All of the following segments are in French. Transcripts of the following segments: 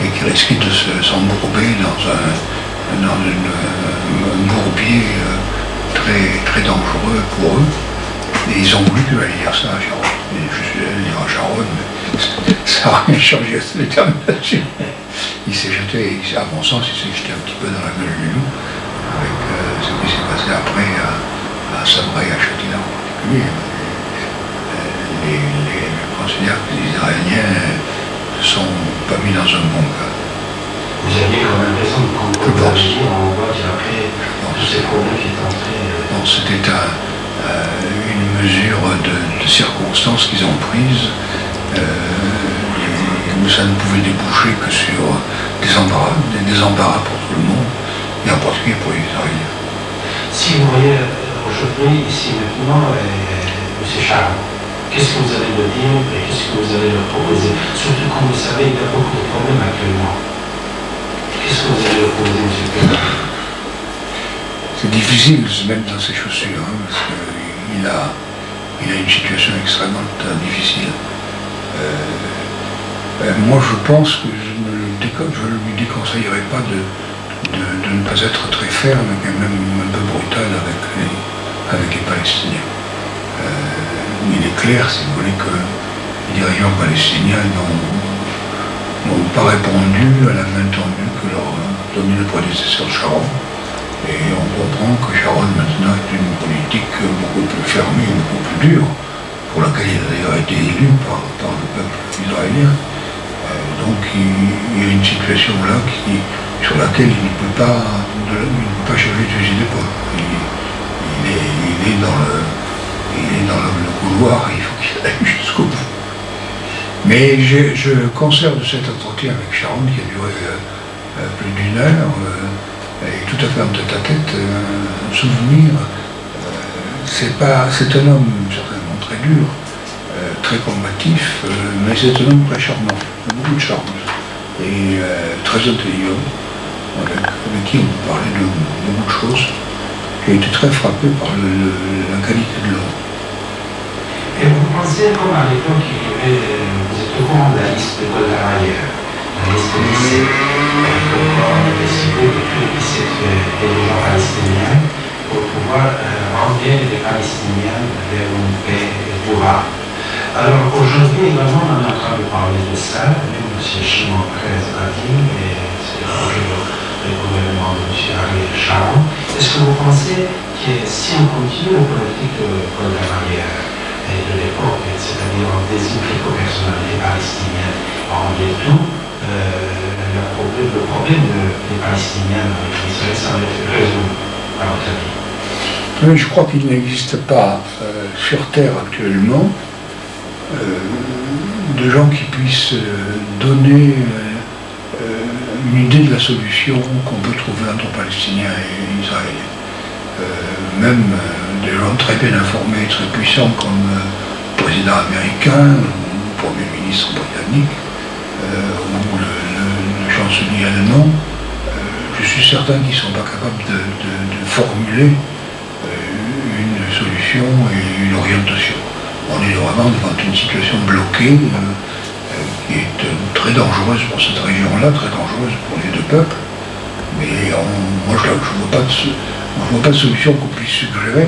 et qui risquaient de s'embourber dans un bourbier très dangereux pour eux. Et ils ont voulu que j'aille dire ça à Charonne. Et je suis allé dire à Charonne, mais ça n'a rien changé à cette détermination. Il s'est jeté, à mon sens, il s'est jeté un petit peu dans la gueule du loup, avec ce qui s'est passé après à Sabra et à Châtillon en particulier. Je considère que les Israéliens ne se sont pas mis dans un bon cas. Vous aviez quand même raison de comprendre, on voit qu'après tous ces problèmes qui étaient entrés. Bon, c'était une mesure de circonstances qu'ils ont prises. Ça ne pouvait déboucher que sur des embarras pour tout le monde, et en particulier pour les Israéliens. Si vous voyez aujourd'hui, ici maintenant, M. Charles, qu'est-ce que vous allez le dire et qu'est-ce que vous allez leur proposer? Surtout quand vous savez qu'il y a beaucoup de problèmes actuellement. Qu'est-ce que vous allez leur proposer, M. Perrin? C'est difficile de se mettre dans ses chaussures, hein, parce qu'il a une situation extrêmement difficile. Moi, je pense que je ne lui déconseillerais pas de ne pas être très ferme, mais même un peu brutal avec les Palestiniens. Il est clair, si vous voulez, que les dirigeants palestiniens n'ont pas répondu à la main tendue que leur donnait le prédécesseur Sharon. Et on comprend que Sharon maintenant est une politique beaucoup plus fermée, beaucoup plus dure, pour laquelle il a d'ailleurs été élu par le peuple israélien. Donc il y a une situation là sur laquelle il ne peut pas changer de fusil d'épaule. Il est dans le couloir, il faut qu'il aille jusqu'au bout. Mais je conserve cet entretien avec Sharon qui a duré plus d'une heure, et tout à fait en tête-à-tête, un souvenir. C'est un homme certainement très dur, très combatif, mais c'est un homme très charmant, beaucoup de charme, et très intelligent, avec qui on peut parler de beaucoup de choses. J'ai été très frappé par la qualité de l'homme. Et vous pensez, comme à l'époque, vous êtes au courant de la liste de Golda Meir, la liste des lycées, on a décidé de tuer 17 dirigeants palestiniens pour pouvoir ramener les Palestiniens vers une paix durable. Alors aujourd'hui également on est en train de parler de ça, même M. Shimon Peres a dit, et c'est le projet du gouvernement de M. Ariel Sharon. Est-ce que vous pensez que si on continue la politique de Golda Meir de l'époque, c'est-à-dire on désigne quelques personnalités palestiniennes, on dit tout, le problème des Palestiniens avec Israël, ça va être résolu, à votre avis? Oui, je crois qu'il n'existe pas sur Terre actuellement de gens qui puissent donner une idée de la solution qu'on peut trouver entre Palestiniens et Israéliens. Même des gens très bien informés, très puissants comme le président américain, ou le premier ministre britannique, ou le chancelier allemand, je suis certain qu'ils ne sont pas capables de formuler une solution et une orientation. On est vraiment devant une situation bloquée qui est très dangereuse pour cette région-là, très dangereuse pour les deux peuples. Mais moi, je ne vois pas de solution qu'on puisse suggérer.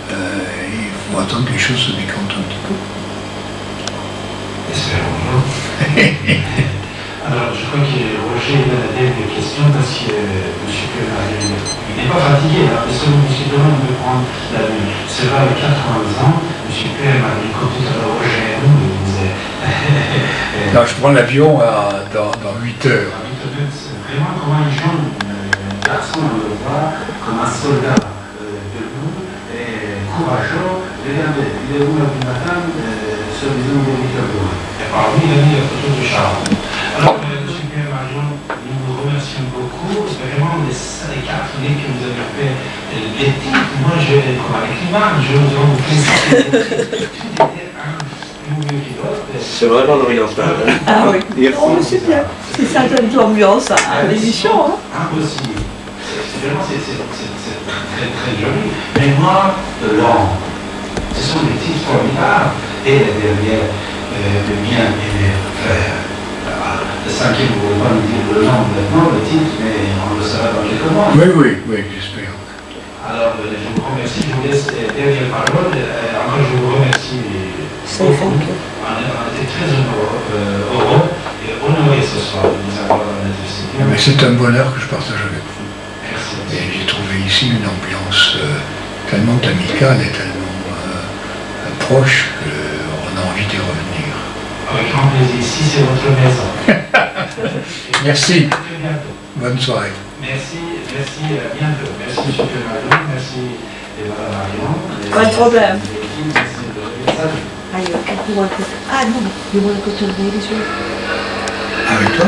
Il faut attendre que les choses se décantent un petit peu. Espérons-le. Alors, je crois que Roger a des questions parce que M. Perrin, il n'est pas fatigué, hein, parce que M. Perrin me prend la nuit. C'est vrai, avec 80 ans, M. Perrin m'a dit, comme tout à l'heure, Roger, nous, il disait. Non, je prends l'avion dans 8 heures. Vraiment, comment un jeune garçon, on le voit, comme un soldat debout et courageux. Regardez, il est où du matin, sur les zones de Victor. Et parmi, il a mis la photo de Charles. Alors, M. Pierre Marion, nous vous remercions beaucoup. Vraiment, les 4 livres que vous avez fait, les titres, moi, comme avec l'image, je vous en félicite. C'est vraiment l'oriental. Ah oui, oh, c'est bien. C'est ça donne de l'ambiance à l'émission. Hein. Impossible. Vraiment, c'est très très joli. Mais moi, long. Ce sont des titres formidables. Et derrière, le bien et le frère. ça qui ne pouvait pas nous dire le nom maintenant, le titre, mais on le saura dans quelques mois. Oui, j'espère. Alors, je vous remercie, je vous laisse dernière parole. Encore, je vous remercie beaucoup. On était très heureux et honorés ce soir de vous avoir dans notre studio. Mais c'est un bonheur que je partage avec vous. Merci. Et j'ai trouvé ici une ambiance tellement amicale et tellement proche qu'on a envie d'y revenir. Avec grand plaisir. Ici, c'est votre maison. Merci. À très bientôt. Bonne soirée. Merci, à bientôt. Merci, M. Pelmadou. Merci, Mme Marion. Pas de problème. Merci de votre message. Ah, you want to... Ah, no, you want to go to the ladies' room? Avec toi?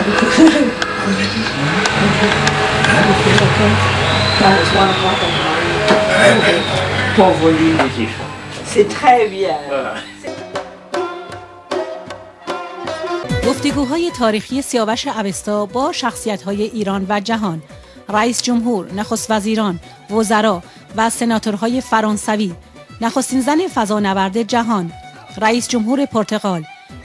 It's 1 o'clock on Friday. Pauvre Lily. C'est très bien. گفتگوهای تاریخی سیاوش اوستا با شخصیت‌های ایران و جهان، رئیس جمهور، نخست وزیران، وزرا و سناتورهای فرانسوی، نخستین زن فضانورد جهان، رئیس جمهور پرتغال،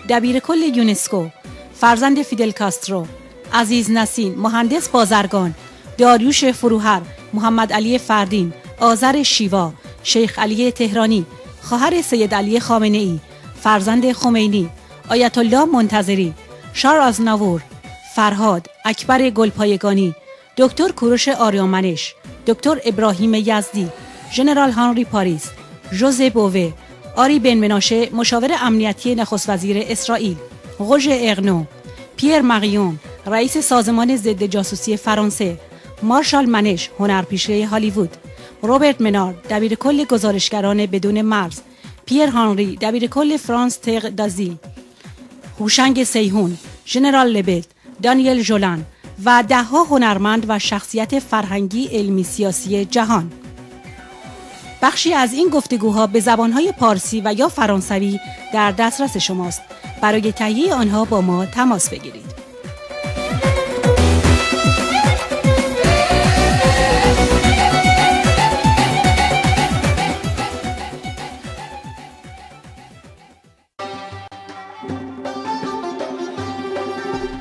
دبیرکل یونسکو، فرزند فیدل کاسترو، عزیز نسین، مهندس بازرگان، داریوش فروهر، محمد علی فردین، آذر شیوا، شیخ علی تهرانی، خواهر سید علی خامنه‌ای، فرزند خمینی، آیت الله منتظری، شار آزناور، فرهاد، اکبر گلپایگانی، دکتر کوروش آریامنش، دکتر ابراهیم یزدی، ژنرال هانری پاریس، ژوزه بووه، آری بن مناشه مشاور امنیتی نخست وزیر اسرائیل، روژ اغنو، پیر مقیون، رئیس سازمان ضد جاسوسی فرانسه، مارشال منش، هنرپیشه هالیوود، روبرت منار، دبیرکل گزارشگران بدون مرز، پیر هانری، دبیرکل فرانس تق دازیل، هوشنگ سیهون، ژنرال لبت، دانیل ژولان و ده‌ها هنرمند و شخصیت فرهنگی علمی سیاسی جهان. بخشی از این گفتگوها به زبانهای پارسی و یا فرانسوی در دسترس شماست. برای تهیه آنها با ما تماس بگیرید.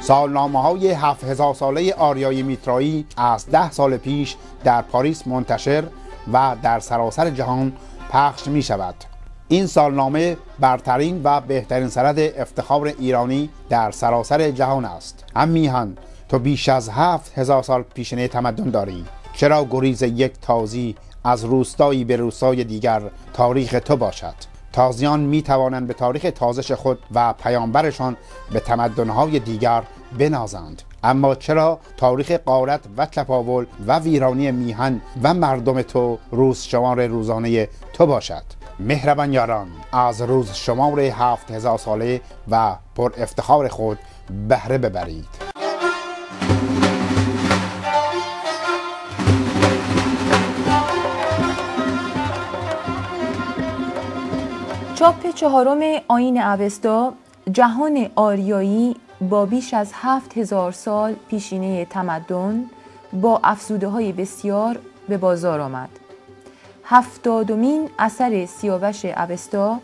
سالنامه‌های 7000 ساله آریای میترایی از 10 سال پیش در پاریس منتشر و در سراسر جهان پخش می شود. این سالنامه برترین و بهترین سند افتخار ایرانی در سراسر جهان است. هم میهن تو بیش از 7000 سال پیشینه تمدن داری. چرا گریز یک تازی از روستایی به روستای دیگر تاریخ تو باشد؟ تازیان می توانند به تاریخ تازش خود و پیامبرشان به تمدن‌های دیگر بنازند، اما چرا تاریخ غارت و تپاول و ویرانی میهن و مردم تو روز شمار روزانه تو باشد؟ مهربان یاران، از روز شمار 7000 ساله و پر افتخار خود بهره ببرید. چاپ چهارم آیین اوستا، جهان آریایی با بیش از 7000 سال پیشینه تمدن با افزوده‌های بسیار به بازار آمد. 70مین اثر سیاوش اوستا،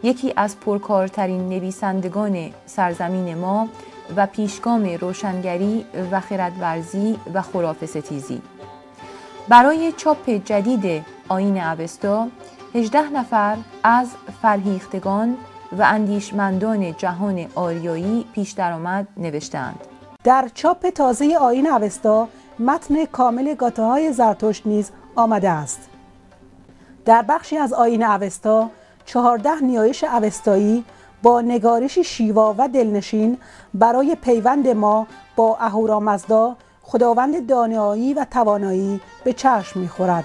یکی از پرکارترین نویسندگان سرزمین ما و پیشگام روشنگری و خردورزی و خرافه‌ستیزی. برای چاپ جدید آیین اوستا 18 نفر از فرهیختگان و اندیشمندان جهان آریایی پیش درآمد نوشتند. در چاپ تازه آیین اوستا متن کامل گاته‌های زرتشت نیز آمده است. در بخشی از آیین اوستا 14 نیایش اوستایی با نگارش شیوا و دلنشین برای پیوند ما با اهورامزدا، خداوند دانایی و توانایی به چشم می‌خورد.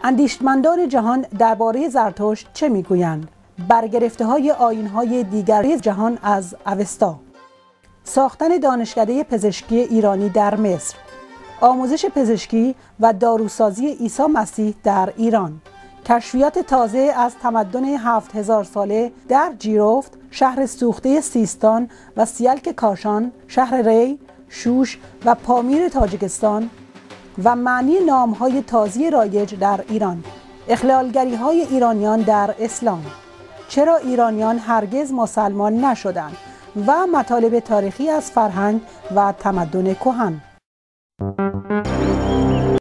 اندیشمندان جهان درباره زرتشت چه میگویند؟ برگرفته های آیین های دیگر جهان از اوستا. ساختن دانشکده پزشکی ایرانی در مصر. آموزش پزشکی و داروسازی عیسی مسیح در ایران. کشفیات تازه از تمدن 7000 ساله در جیرفت، شهر سوخته سیستان و سیلک کاشان، شهر ری، شوش و پامیر تاجیکستان و معنی نام‌های تازی رایج در ایران. اخلالگری‌های ایرانیان در اسلام. چرا ایرانیان هرگز مسلمان نشدند و مطالب تاریخی از فرهنگ و تمدن کهن.